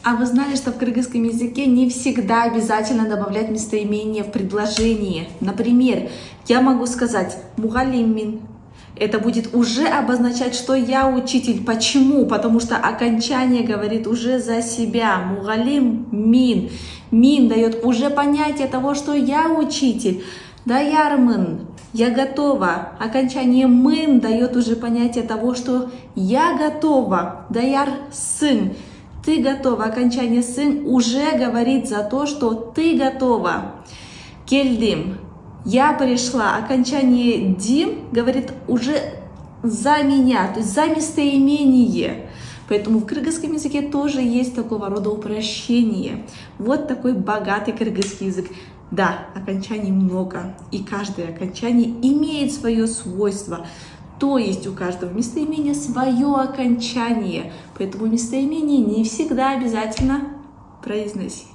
А вы знали, что в кыргызском языке не всегда обязательно добавлять местоимение в предложение? Например, я могу сказать «мугалиммин». Это будет уже обозначать, что я учитель. Почему? Потому что окончание говорит уже за себя. Мугалим мин. Мин дает уже понятие того, что я учитель. Даярмын. Я готова. Окончание мын дает уже понятие того, что я готова. Даяр сын. Ты готова. Окончание сын уже говорит за то, что ты готова. Кельдим. Я пришла. Окончание дим говорит уже за меня, то есть за местоимение. Поэтому в кыргызском языке тоже есть такого рода упрощение. Вот такой богатый кыргызский язык. Да, окончаний много, и каждое окончание имеет свое свойство. То есть у каждого местоимения свое окончание. Поэтому местоимение не всегда обязательно произносить.